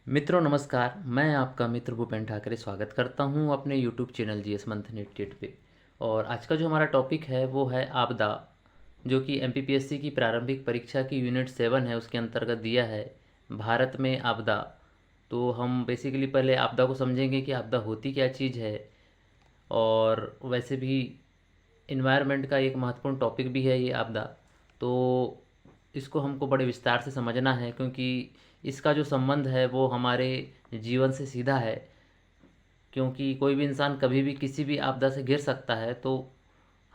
मित्रों नमस्कार। मैं आपका मित्र भूपेन ठाकरे स्वागत करता हूं अपने यूट्यूब चैनल जीएस मंथन 88 पे। और आज का जो हमारा टॉपिक है वो है आपदा, जो कि एमपीपीएससी की प्रारंभिक परीक्षा की यूनिट 7 है उसके अंतर्गत दिया है, भारत में आपदा। तो हम बेसिकली पहले आपदा को समझेंगे कि आपदा होती क्या चीज़ है। और वैसे भी इन्वायरमेंट का एक महत्वपूर्ण टॉपिक भी है ये आपदा। तो इसको हमको बड़े विस्तार से समझना है, क्योंकि इसका जो संबंध है वो हमारे जीवन से सीधा है। क्योंकि कोई भी इंसान कभी भी किसी भी आपदा से घिर सकता है। तो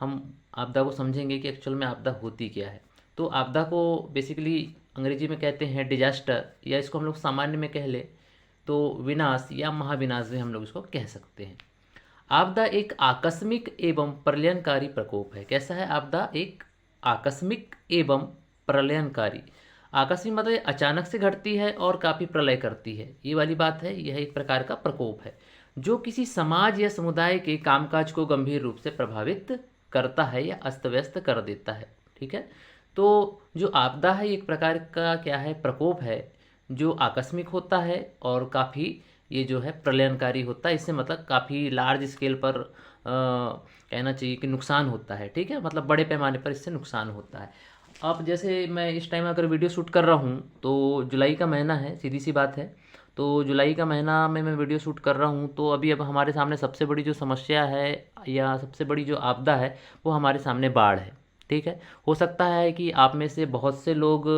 हम आपदा को समझेंगे कि एक्चुअल में आपदा होती क्या है। तो आपदा को बेसिकली अंग्रेजी में कहते हैं डिजास्टर, या इसको हम लोग सामान्य में कह ले तो विनाश या महाविनाश भी हम लोग इसको कह सकते हैं। आपदा एक आकस्मिक एवं प्रलयनकारी प्रकोप है। कैसा है आपदा? एक आकस्मिक एवं प्रलयनकारी। आकस्मिक मतलब अचानक से घटती है और काफ़ी प्रलय करती है, ये वाली बात है। यह एक प्रकार का प्रकोप है जो किसी समाज या समुदाय के कामकाज को गंभीर रूप से प्रभावित करता है या अस्त व्यस्त कर देता है। ठीक है। तो जो आपदा है एक प्रकार का क्या है, प्रकोप है जो आकस्मिक होता है और काफ़ी ये जो है प्रलयनकारी होता है। इससे मतलब काफ़ी लार्ज स्केल पर कहना चाहिए कि नुकसान होता है। ठीक है, मतलब बड़े पैमाने पर इससे नुकसान होता है। अब जैसे मैं इस टाइम अगर वीडियो शूट कर रहा हूँ तो जुलाई का महीना है, सीधी सी बात है। तो जुलाई का महीना में मैं वीडियो शूट कर रहा हूँ, तो अभी अब हमारे सामने सबसे बड़ी जो समस्या है या सबसे बड़ी जो आपदा है वो हमारे सामने बाढ़ है। ठीक है। हो सकता है कि आप में से बहुत से लोग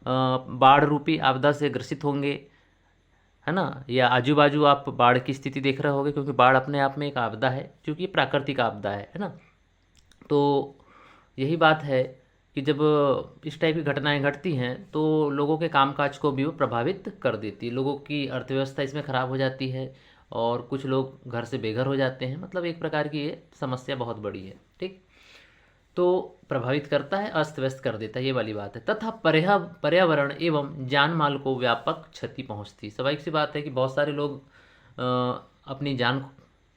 बाढ़ रूपी आपदा से ग्रसित होंगे, है ना, या आजू बाजू आप बाढ़ की स्थिति देख रहे होगे, क्योंकि बाढ़ अपने आप में एक आपदा है, क्योंकि प्राकृतिक आपदा है ना। तो यही बात है कि जब इस टाइप की घटनाएं घटती हैं तो लोगों के कामकाज को भी वो प्रभावित कर देती है। लोगों की अर्थव्यवस्था इसमें ख़राब हो जाती है और कुछ लोग घर से बेघर हो जाते हैं। मतलब एक प्रकार की ये समस्या बहुत बड़ी है। ठीक। तो प्रभावित करता है, अस्त व्यस्त कर देता है, ये वाली बात है। तथा पर्यावरण एवं जान माल को व्यापक क्षति पहुंचती। स्वाभाविक सी बात है कि बहुत सारे लोग अपनी जान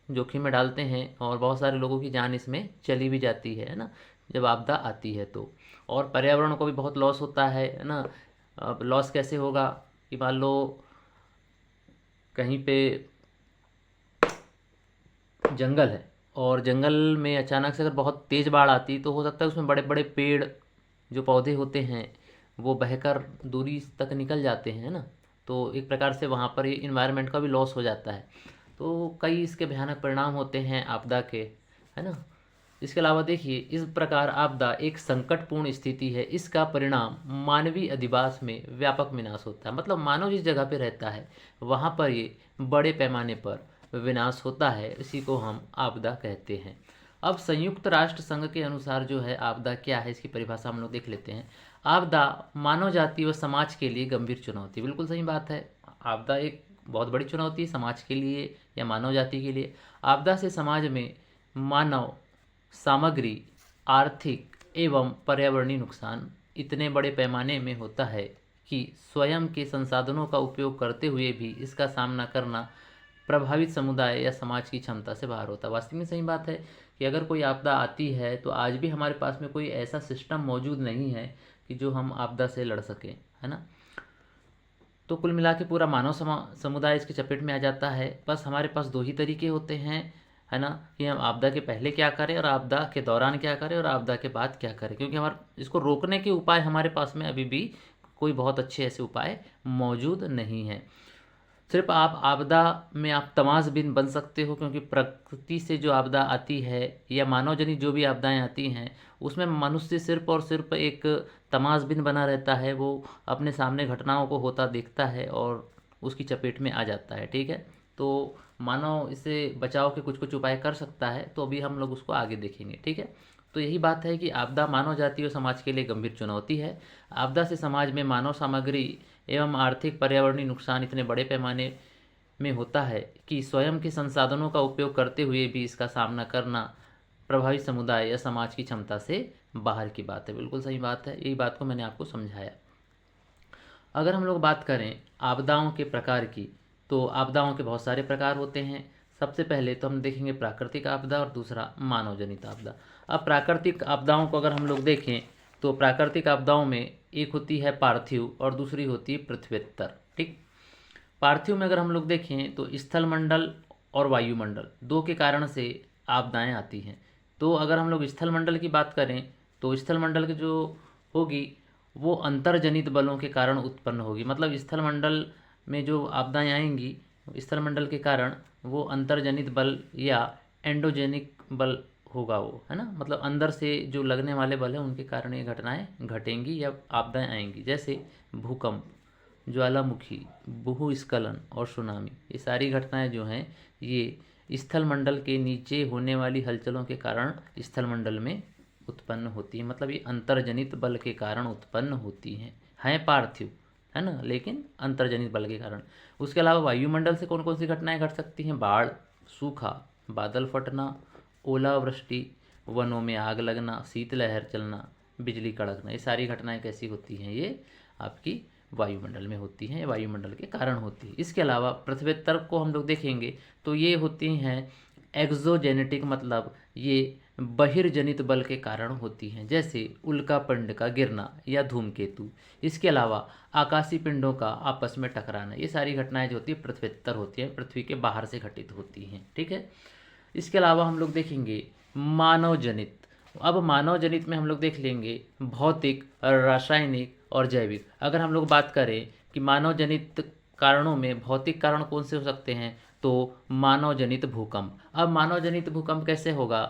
जोखिम में डालते हैं और बहुत सारे लोगों की जान इसमें चली भी जाती है ना, जब आपदा आती है तो। और पर्यावरण को भी बहुत लॉस होता है ना। अब लॉस कैसे होगा कि मान लो कहीं पे जंगल है और जंगल में अचानक से अगर बहुत तेज़ बाढ़ आती तो हो सकता है उसमें बड़े बड़े पेड़ जो पौधे होते हैं वो बहकर दूरी तक निकल जाते हैं ना। तो एक प्रकार से वहाँ पर ये इन्वायरमेंट का भी लॉस हो जाता है। तो कई इसके भयानक परिणाम होते हैं आपदा के, है ना। इसके अलावा देखिए, इस प्रकार आपदा एक संकटपूर्ण स्थिति है। इसका परिणाम मानवीय अधिवास में व्यापक विनाश होता है। मतलब मानव जिस जगह पे रहता है वहाँ पर ये बड़े पैमाने पर विनाश होता है। इसी को हम आपदा कहते हैं। अब संयुक्त राष्ट्र संघ के अनुसार जो है आपदा क्या है, इसकी परिभाषा हम लोग देख लेते हैं। आपदा मानव जाति व समाज के लिए गंभीर चुनौती। बिल्कुल सही बात है। आपदा एक बहुत बड़ी चुनौती है समाज के लिए या मानव जाति के लिए। आपदा से समाज में मानव सामग्री, आर्थिक एवं पर्यावरणीय नुकसान इतने बड़े पैमाने में होता है कि स्वयं के संसाधनों का उपयोग करते हुए भी इसका सामना करना प्रभावित समुदाय या समाज की क्षमता से बाहर होता है। वास्तव में सही बात है कि अगर कोई आपदा आती है तो आज भी हमारे पास में कोई ऐसा सिस्टम मौजूद नहीं है कि जो हम आपदा से लड़ सकें, है ना। तो कुल मिला के पूरा मानव समुदाय इसकी चपेट में आ जाता है। बस हमारे पास दो ही तरीके होते हैं, है ना, कि हम आपदा के पहले क्या करें और आपदा के दौरान क्या करें और आपदा के बाद क्या करें। क्योंकि हमारे इसको रोकने के उपाय हमारे पास में अभी भी कोई बहुत अच्छे ऐसे उपाय मौजूद नहीं हैं। सिर्फ आप आपदा में आप तमाशबीन बन सकते हो, क्योंकि प्रकृति से जो आपदा आती है या मानव जनित जो भी आपदाएं आती हैं उसमें मनुष्य सिर्फ और सिर्फ एक तमाशबीन बना रहता है। वो अपने सामने घटनाओं को होता देखता है और उसकी चपेट में आ जाता है। ठीक है। तो मानव इससे बचाव के कुछ कुछ उपाय कर सकता है, तो अभी हम लोग उसको आगे देखेंगे। ठीक है। तो यही बात है कि आपदा मानव जाति और समाज के लिए गंभीर चुनौती है। आपदा से समाज में मानव सामग्री एवं आर्थिक पर्यावरणीय नुकसान इतने बड़े पैमाने में होता है कि स्वयं के संसाधनों का उपयोग करते हुए भी इसका सामना करना प्रभावित समुदाय या समाज की क्षमता से बाहर की बात है। बिल्कुल सही बात है, यही बात को मैंने आपको समझाया। अगर हम लोग बात करें आपदाओं के प्रकार की, तो आपदाओं के बहुत सारे प्रकार होते हैं। सबसे पहले तो हम देखेंगे प्राकृतिक आपदा और दूसरा मानव जनित आपदा। अब प्राकृतिक आपदाओं को अगर हम लोग देखें तो प्राकृतिक आपदाओं में एक होती है पार्थिव और दूसरी होती है पृथ्वीत्तर। ठीक। पार्थिव में अगर हम लोग देखें तो स्थल मंडल और वायुमंडल दो के कारण से आपदाएं आती हैं। तो अगर हम लोग स्थल मंडल की बात करें तो स्थल मंडल की जो होगी वो अंतर्जनित बलों के कारण उत्पन्न होगी। मतलब स्थल मंडल में जो आपदाएं आएंगी स्थल मंडल के कारण वो अंतर्जनित बल या एंडोजेनिक बल होगा वो, है ना। मतलब अंदर से जो लगने वाले बल हैं उनके कारण ये घटनाएं घटेंगी या आपदाएं आएंगी। जैसे भूकंप, ज्वालामुखी, भूस्खलन और सुनामी, ये सारी घटनाएं जो हैं ये स्थल मंडल के नीचे होने वाली हलचलों के कारण स्थल मंडल में उत्पन्न होती है। मतलब ये अंतर्जनित बल के कारण उत्पन्न होती हैं पार्थिव, है ना, लेकिन अंतर्जनित बल के कारण। उसके अलावा वायुमंडल से कौन कौन सी घटनाएं घट सकती हैं? बाढ़, सूखा, बादल फटना, ओलावृष्टि, वनों में आग लगना, शीतलहर चलना, बिजली कड़कना, ये सारी घटनाएं कैसी होती हैं? ये आपकी वायुमंडल में होती हैं, वायुमंडल के कारण होती है। इसके अलावा पृथ्वीतर को हम लोग देखेंगे तो ये होती हैं एक्सोजेनेटिक, मतलब ये बहिर्जनित बल के कारण होती हैं, जैसे उल्का पिंड का गिरना या धूमकेतु। इसके अलावा आकाशीय पिंडों का आपस में टकराना, ये सारी घटनाएं जो होती है पृथ्वीतर होती हैं, पृथ्वी के बाहर से घटित होती हैं। ठीक है। इसके अलावा हम लोग देखेंगे मानव जनित। अब मानव जनित में हम लोग देख लेंगे भौतिक, रासायनिक और जैविक। अगर हम लोग बात करें कि मानव जनित कारणों में भौतिक कारण कौन से हो सकते हैं तो मानव जनित भूकंप। अब मानव जनित भूकंप कैसे होगा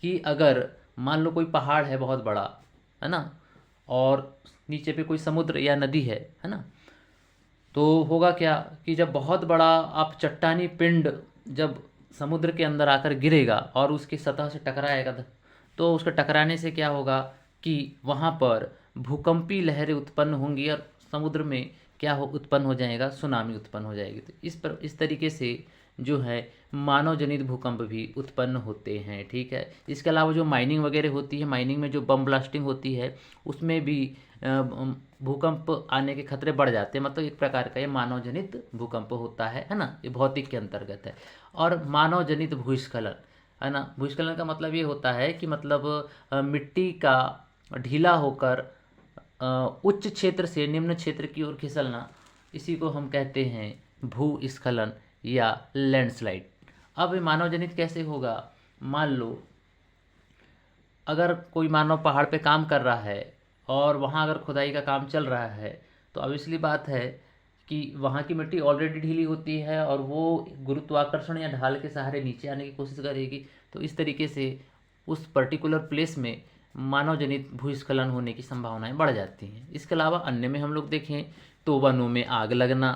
कि अगर मान लो कोई पहाड़ है बहुत बड़ा, है ना, और नीचे पे कोई समुद्र या नदी है ना, तो होगा क्या कि जब बहुत बड़ा आप चट्टानी पिंड जब समुद्र के अंदर आकर गिरेगा और उसकी सतह से टकराएगा तो उसके टकराने से क्या होगा कि वहाँ पर भूकंपी लहरें उत्पन्न होंगी और समुद्र में क्या हो उत्पन्न हो जाएगा? सुनामी उत्पन्न हो जाएगी। तो इस तरीके से जो है मानव जनित भूकंप भी उत्पन्न होते हैं। ठीक है। इसके अलावा जो माइनिंग वगैरह होती है, माइनिंग में जो बम ब्लास्टिंग होती है उसमें भी भूकंप आने के खतरे बढ़ जाते हैं। मतलब एक प्रकार का ये मानव जनित भूकंप होता है ना, ये भौतिक के अंतर्गत है। और मानव जनित भूस्खलन, है ना, भूस्खलन का मतलब ये होता है कि मतलब मिट्टी का ढीला होकर उच्च क्षेत्र से निम्न क्षेत्र की ओर खिसलना, इसी को हम कहते हैं भूस्खलन या लैंडस्लाइड। अब ये मानव जनित कैसे होगा? मान लो अगर कोई मानव पहाड़ पे काम कर रहा है और वहाँ अगर खुदाई का काम चल रहा है तो ऑब्वियसली बात है कि वहाँ की मिट्टी ऑलरेडी ढीली होती है और वो गुरुत्वाकर्षण या ढाल के सहारे नीचे आने की कोशिश करेगी। तो इस तरीके से उस पर्टिकुलर प्लेस में मानव जनित भूस्खलन होने की संभावनाएं बढ़ जाती हैं। इसके अलावा अन्य में हम लोग देखें तो वनों में आग लगना,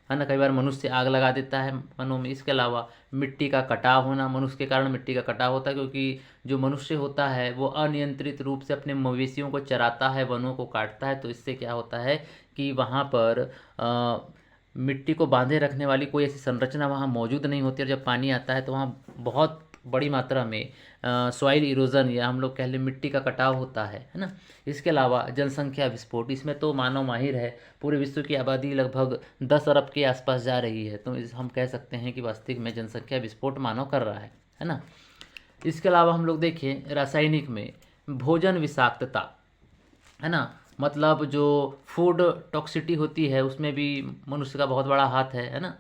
है ना, कई बार मनुष्य आग लगा देता है वनों में। इसके अलावा मिट्टी का कटाव होना, मनुष्य के कारण मिट्टी का कटाव होता है क्योंकि जो मनुष्य होता है वो अनियंत्रित रूप से अपने मवेशियों को चराता है, वनों को काटता है। तो इससे क्या होता है कि वहाँ पर मिट्टी को बांधे रखने वाली कोई ऐसी संरचना वहाँ मौजूद नहीं होती और जब पानी आता है तो वहाँ बहुत बड़ी मात्रा में सॉइल इरोजन या हम लोग कह लें मिट्टी का कटाव होता है ना। इसके अलावा जनसंख्या विस्फोट, इसमें तो मानव माहिर है। पूरे विश्व की आबादी लगभग 10 अरब के आसपास जा रही है, तो हम कह सकते हैं कि वास्तविक में जनसंख्या विस्फोट मानव कर रहा है ना। इसके अलावा हम लोग देखें रासायनिक में भोजन विषाक्तता, है ना, मतलब जो फूड टॉक्सिटी होती है उसमें भी मनुष्य का बहुत बड़ा हाथ है ना,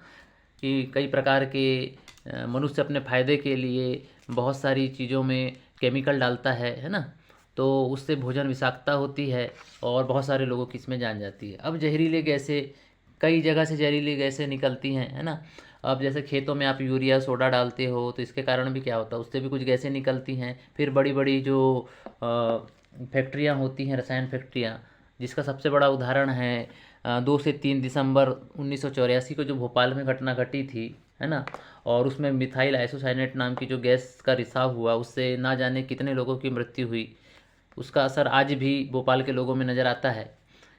कि कई प्रकार के मनुष्य अपने फ़ायदे के लिए बहुत सारी चीज़ों में केमिकल डालता है ना, तो उससे भोजन विषाक्तता होती है और बहुत सारे लोगों की इसमें जान जाती है। अब जहरीले गैसें, कई जगह से जहरीली गैसें निकलती हैं, है ना। अब जैसे खेतों में आप यूरिया सोडा डालते हो तो इसके कारण भी क्या होता है, उससे भी कुछ गैसें निकलती हैं। फिर बड़ी बड़ी जो फैक्ट्रियाँ होती हैं, रसायन फैक्ट्रियाँ, जिसका सबसे बड़ा उदाहरण है 2 से 3 दिसंबर 1984 को जो भोपाल में घटना घटी थी, है ना, और उसमें मिथाइल आइसोसाइनेट नाम की जो गैस का रिसाव हुआ उससे ना जाने कितने लोगों की मृत्यु हुई। उसका असर आज भी भोपाल के लोगों में नज़र आता है।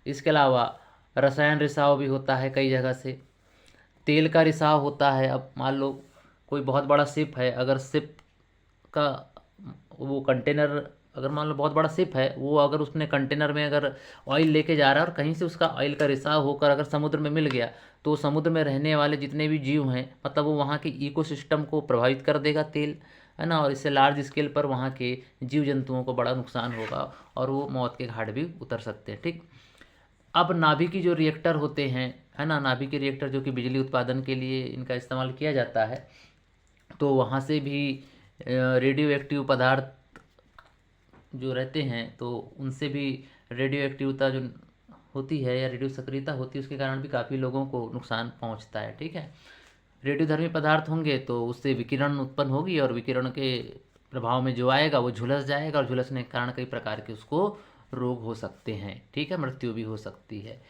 इसके अलावा रसायन रिसाव भी होता है कई जगह से, तेल का रिसाव होता है। अब मान लो कोई बहुत बड़ा शिप है, अगर शिप का वो कंटेनर, अगर मान लो बहुत बड़ा शिप है, वो अगर उसने कंटेनर में अगर ऑयल लेके जा रहा है और कहीं से उसका ऑयल का रिसाव होकर अगर समुद्र में मिल गया तो समुद्र में रहने वाले जितने भी जीव हैं, मतलब वो वहाँ के इकोसिस्टम को प्रभावित कर देगा तेल, है ना, और इससे लार्ज स्केल पर वहाँ के जीव जंतुओं को बड़ा नुकसान होगा और वो मौत के घाट भी उतर सकते हैं। ठीक। अब नाभिकी जो रिएक्टर होते हैं, है ना, नाभिकीय रिएक्टर जो कि बिजली उत्पादन के लिए इनका इस्तेमाल किया जाता है, तो वहाँ से भी रेडियो एक्टिव पदार्थ जो रहते हैं तो उनसे भी रेडियो एक्टिवता जो होती है या रेडियो सक्रियता होती है उसके कारण भी काफ़ी लोगों को नुकसान पहुंचता है। ठीक है, रेडियोधर्मी पदार्थ होंगे तो उससे विकिरण उत्पन्न होगी और विकिरण के प्रभाव में जो आएगा वो झुलस जाएगा और झुलसने के कारण कई प्रकार के उसको रोग हो सकते हैं। ठीक है, मृत्यु भी हो सकती है।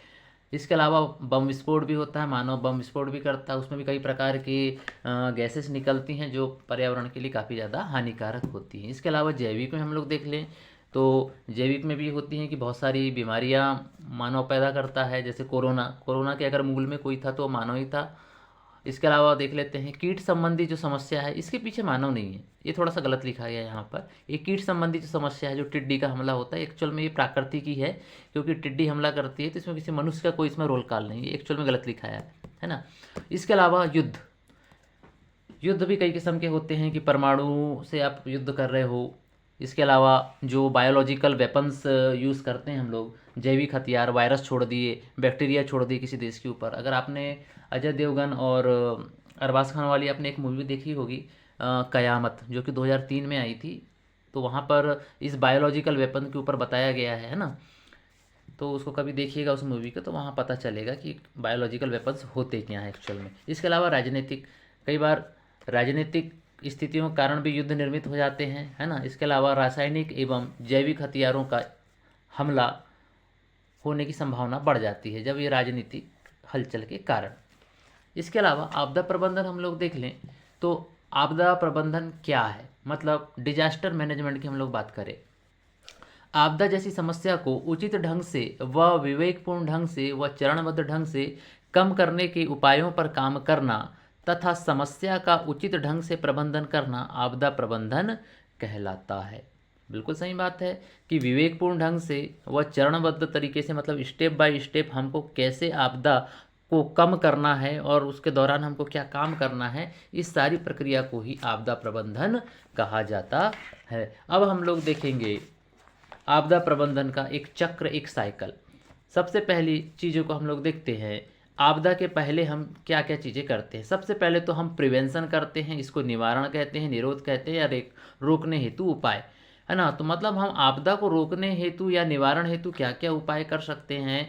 इसके अलावा बम विस्फोट भी होता है, मानव बम विस्फोट भी करता है, उसमें भी कई प्रकार की गैसेस निकलती हैं जो पर्यावरण के लिए काफ़ी ज़्यादा हानिकारक होती हैं। इसके अलावा जैविक में हम लोग देख लें तो जैविक में भी होती हैं कि बहुत सारी बीमारियां मानव पैदा करता है, जैसे कोरोना। कोरोना के अगर मूल में कोई था तो मानव ही था। इसके अलावा देख लेते हैं कीट संबंधी जो समस्या है, इसके पीछे मानव नहीं है, ये थोड़ा सा गलत लिखा गया है यहाँ पर। ये कीट संबंधी जो समस्या है, जो टिड्डी का हमला होता है, एक्चुअल में ये प्राकृतिक ही है, क्योंकि टिड्डी हमला करती है तो इसमें किसी मनुष्य का कोई इसमें रोल कॉल नहीं है, एक्चुअल में गलत लिखा है ना। इसके अलावा युद्ध, युद्ध भी कई किस्म के होते हैं कि परमाणु से आप युद्ध कर रहे हो। इसके अलावा जो बायोलॉजिकल वेपन्स यूज़ करते हैं हम लोग, जैविक हथियार, वायरस छोड़ दिए, बैक्टीरिया छोड़ दिए किसी देश के ऊपर। अगर आपने अजय देवगन और अरबाज खान वाली आपने एक मूवी देखी होगी कयामत, जो कि 2003 में आई थी, तो वहाँ पर इस बायोलॉजिकल वेपन के ऊपर बताया गया है ना। तो उसको कभी देखिएगा उस मूवी को, तो वहाँ पता चलेगा कि बायोलॉजिकल वेपन्स होते क्या हैं एक्चुअल में। इसके अलावा राजनीतिक, कई बार राजनीतिक स्थितियों के कारण भी युद्ध निर्मित हो जाते हैं, है ना। इसके अलावा रासायनिक एवं जैविक हथियारों का हमला होने की संभावना बढ़ जाती है जब ये राजनीतिक हलचल के कारण। इसके अलावा आपदा प्रबंधन हम लोग देख लें तो आपदा प्रबंधन क्या है, मतलब डिजास्टर मैनेजमेंट की हम लोग बात करें। आपदा जैसी समस्या को उचित ढंग से व विवेकपूर्ण ढंग से व चरणबद्ध ढंग से कम करने के उपायों पर काम करना तथा समस्या का उचित ढंग से प्रबंधन करना आपदा प्रबंधन कहलाता है। बिल्कुल सही बात है कि विवेकपूर्ण ढंग से व चरणबद्ध तरीके से, मतलब स्टेप बाय स्टेप हमको कैसे आपदा को कम करना है और उसके दौरान हमको क्या काम करना है, इस सारी प्रक्रिया को ही आपदा प्रबंधन कहा जाता है। अब हम लोग देखेंगे आपदा प्रबंधन का एक चक्र, एक साइकिल। सबसे पहली चीज़ों को हम लोग देखते हैं, आपदा के पहले हम क्या क्या चीज़ें करते हैं। सबसे पहले तो हम प्रिवेंशन करते हैं, इसको निवारण कहते हैं, निरोध कहते हैं, या रोकने हेतु उपाय, है ना। तो मतलब हम आपदा को रोकने हेतु या निवारण हेतु क्या क्या उपाय कर सकते हैं,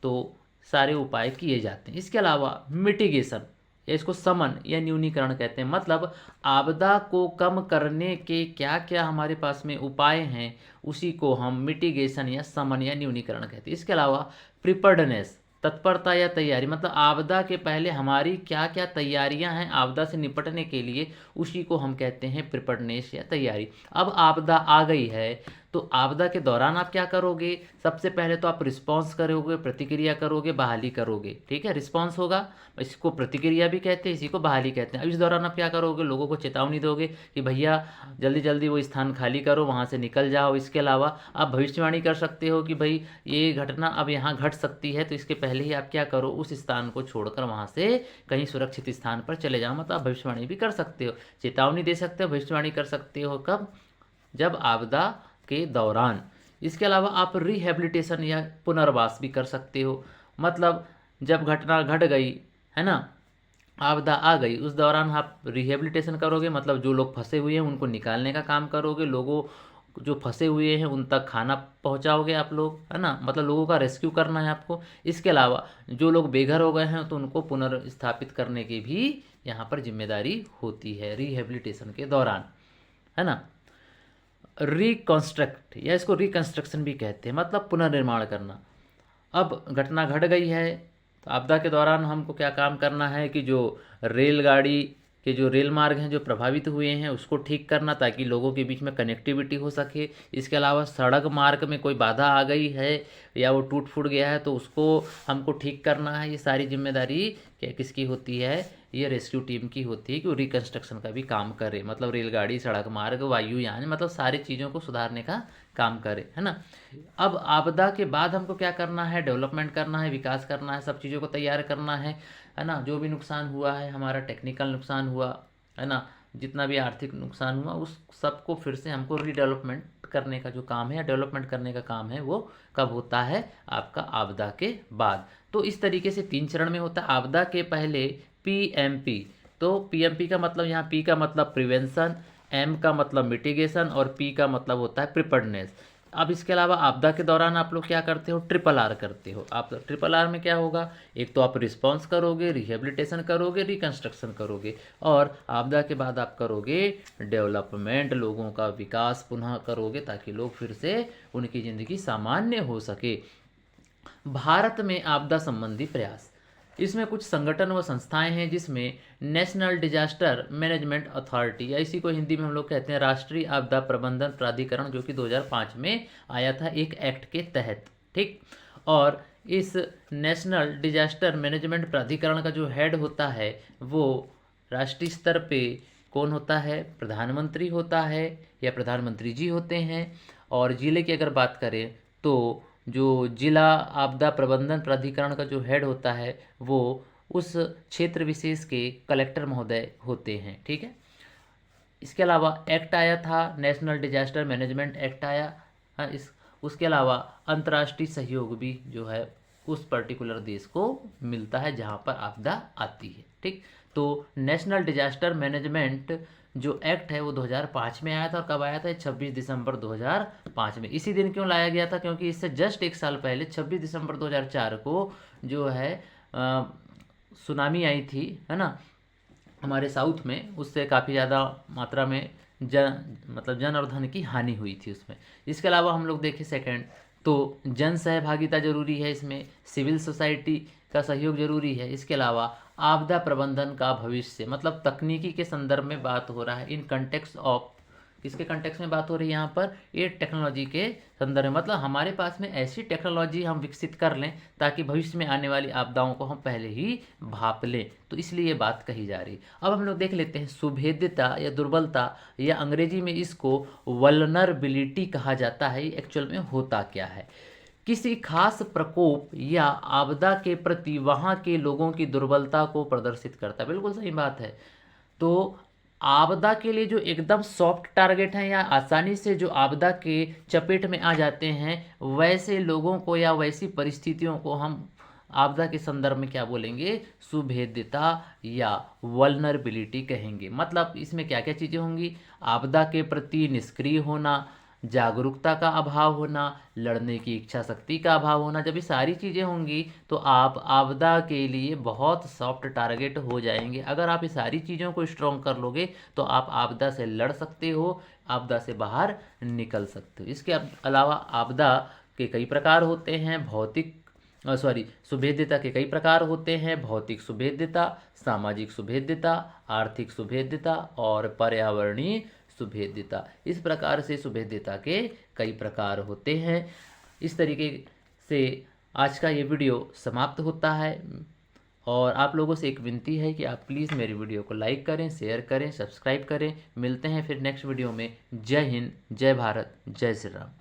तो सारे उपाय किए जाते हैं। इसके अलावा मिटिगेशन, या इसको समन या न्यूनीकरण कहते हैं, मतलब आपदा को कम करने के क्या क्या हमारे पास में उपाय हैं, उसी को हम मिटिगेशन या समन या न्यूनीकरण कहते हैं। इसके अलावा प्रिपेयर्डनेस, तत्परता या तैयारी, मतलब आपदा के पहले हमारी क्या क्या तैयारियां हैं आपदा से निपटने के लिए, उसी को हम कहते हैं प्रिपेयर्डनेस या तैयारी। अब आपदा आ गई है तो आपदा के दौरान आप क्या करोगे, सबसे पहले तो आप रिस्पॉन्स करोगे, प्रतिक्रिया करोगे, बहाली करोगे। ठीक है, रिस्पॉन्स होगा, इसको प्रतिक्रिया भी कहते हैं, इसी को बहाली कहते हैं। अब इस दौरान आप क्या करोगे, लोगों को चेतावनी दोगे कि भैया जल्दी जल्दी वो स्थान खाली करो, वहाँ से निकल जाओ। इसके अलावा आप भविष्यवाणी कर सकते हो कि भाई ये घटना अब यहाँ घट सकती है, तो इसके पहले ही आप क्या करो, उस स्थान को छोड़कर वहाँ से कहीं सुरक्षित स्थान पर चले जाओ। मतलब आप भविष्यवाणी भी कर सकते हो, चेतावनी दे सकते हो, भविष्यवाणी कर सकते हो। कब, जब आपदा के दौरान। इसके अलावा आप रिहेबिलिटेशन या पुनर्वास भी कर सकते हो, मतलब जब घटना घट गई, है ना, आपदा आ गई, उस दौरान आप रिहेबिलिटेशन करोगे, मतलब जो लोग फंसे हुए हैं उनको निकालने का काम करोगे, लोगों जो फंसे हुए हैं उन तक खाना पहुंचाओगे आप लोग, है ना, मतलब लोगों का रेस्क्यू करना है आपको। इसके अलावा जो लोग बेघर हो गए हैं तो उनको पुनर्स्थापित करने की भी यहाँ पर जिम्मेदारी होती है रिहेबिलिटेशन के दौरान, है ना। रिकॉन्स्ट्रक्ट, या इसको रिकंस्ट्रक्शन भी कहते हैं, मतलब पुनर्निर्माण करना। अब घटना घट गई है तो आपदा के दौरान हमको क्या काम करना है कि जो रेलगाड़ी के जो रेल मार्ग हैं जो प्रभावित हुए हैं उसको ठीक करना, ताकि लोगों के बीच में कनेक्टिविटी हो सके। इसके अलावा सड़क मार्ग में कोई बाधा आ गई है या वो टूट फूट गया है तो उसको हमको ठीक करना है। ये सारी जिम्मेदारी क्या किसकी होती है, ये रेस्क्यू टीम की होती है कि वो रिकंस्ट्रक्शन का भी काम करे, मतलब रेलगाड़ी, सड़क मार्ग, वायुयान, मतलब सारी चीज़ों को सुधारने का काम करे, है ना। अब आपदा के बाद हमको क्या करना है, डेवलपमेंट करना है, विकास करना है, सब चीज़ों को तैयार करना है ना। जो भी नुकसान हुआ है, हमारा टेक्निकल नुकसान हुआ है ना, जितना भी आर्थिक नुकसान हुआ, उस सबको फिर से हमको रीडेवलपमेंट करने का जो काम है या डेवलपमेंट करने का काम है वो कब होता है, आपका आपदा के बाद। तो इस तरीके से 3 चरण में होता है। आपदा के पहले पीएमपी, तो पीएमपी का मतलब यहाँ पी का मतलब प्रिवेंशन, एम का मतलब मिटिगेशन और पी का मतलब होता है प्रिपेयर्डनेस। अब इसके अलावा आपदा के दौरान आप लोग क्या करते हो, ट्रिपल आर करते हो। आप ट्रिपल आर में क्या होगा, एक तो आप रिस्पॉन्स करोगे, रिहेबिलिटेशन करोगे, रिकंस्ट्रक्शन करोगे, और आपदा के बाद आप करोगे डेवलपमेंट, लोगों का विकास पुनः करोगे ताकि लोग फिर से उनकी ज़िंदगी सामान्य हो सके। भारत में आपदा संबंधी प्रयास, इसमें कुछ संगठन व संस्थाएं हैं जिसमें नेशनल डिजास्टर मैनेजमेंट अथॉरिटी, या इसी को हिंदी में हम लोग कहते हैं राष्ट्रीय आपदा प्रबंधन प्राधिकरण, जो कि 2005 में आया था एक एक्ट के तहत, ठीक। और इस नेशनल डिजास्टर मैनेजमेंट प्राधिकरण का जो हेड होता है वो राष्ट्रीय स्तर पे कौन होता है, प्रधानमंत्री होता है या प्रधानमंत्री जी होते हैं। और जिले की अगर बात करें तो जो जिला आपदा प्रबंधन प्राधिकरण का जो हेड होता है वो उस क्षेत्र विशेष के कलेक्टर महोदय होते हैं, ठीक है। इसके अलावा एक्ट आया था, नेशनल डिजास्टर मैनेजमेंट एक्ट आया। हाँ, इस उसके अलावा अंतर्राष्ट्रीय सहयोग भी जो है उस पर्टिकुलर देश को मिलता है जहाँ पर आपदा आती है, ठीक। तो नेशनल डिजास्टर मैनेजमेंट जो एक्ट है वो 2005 में आया था। और कब आया था, 26 दिसंबर 2005 में। इसी दिन क्यों लाया गया था, क्योंकि इससे जस्ट एक साल पहले 26 दिसंबर 2004 को जो है सुनामी आई थी, है ना, हमारे साउथ में। उससे काफ़ी ज़्यादा मात्रा में जन और धन की हानि हुई थी उसमें। इसके अलावा हम लोग देखें सेकंड, तो जन सहभागिता जरूरी है इसमें, सिविल सोसाइटी का सहयोग जरूरी है। इसके अलावा आपदा प्रबंधन का भविष्य, मतलब तकनीकी के संदर्भ में बात हो रहा है, इन कंटेक्स्ट ऑफ, किसके कंटेक्स्ट में बात हो रही है यहाँ पर, ये टेक्नोलॉजी के संदर्भ में, मतलब हमारे पास में ऐसी टेक्नोलॉजी हम विकसित कर लें ताकि भविष्य में आने वाली आपदाओं को हम पहले ही भाप लें, तो इसलिए ये बात कही जा रही। अब हम लोग देख लेते हैं सुभेद्यता या दुर्बलता, या अंग्रेजी में इसको वल्नरेबिलिटी कहा जाता है। ये एक्चुअल में होता क्या है, किसी खास प्रकोप या आपदा के प्रति वहाँ के लोगों की दुर्बलता को प्रदर्शित करता है। बिल्कुल सही बात है। तो आपदा के लिए जो एकदम सॉफ्ट टारगेट हैं या आसानी से जो आपदा के चपेट में आ जाते हैं, वैसे लोगों को या वैसी परिस्थितियों को हम आपदा के संदर्भ में क्या बोलेंगे, सुभेद्यता या वल्नरेबिलिटी कहेंगे। मतलब इसमें क्या क्या चीज़ें होंगी, आपदा के प्रति निष्क्रिय होना, जागरूकता का अभाव होना, लड़ने की इच्छा शक्ति का अभाव होना। जब ये सारी चीज़ें होंगी तो आप आपदा के लिए बहुत सॉफ्ट टारगेट हो जाएंगे। अगर आप ये सारी चीज़ों को स्ट्रॉन्ग कर लोगे तो आप आपदा से लड़ सकते हो, आपदा से बाहर निकल सकते हो। इसके अलावा आपदा के कई प्रकार होते हैं, सुभेद्यता के कई प्रकार होते हैं, भौतिक सुभेद्यता, सामाजिक सुभेद्यता, आर्थिक सुभेद्यता और पर्यावरणीय सुभेद्यता। इस प्रकार से सुभेद्यता के कई प्रकार होते हैं। इस तरीके से आज का ये वीडियो समाप्त होता है, और आप लोगों से एक विनती है कि आप प्लीज़ मेरी वीडियो को लाइक करें, शेयर करें, सब्सक्राइब करें। मिलते हैं फिर नेक्स्ट वीडियो में। जय हिंद, जय भारत, जय श्री राम।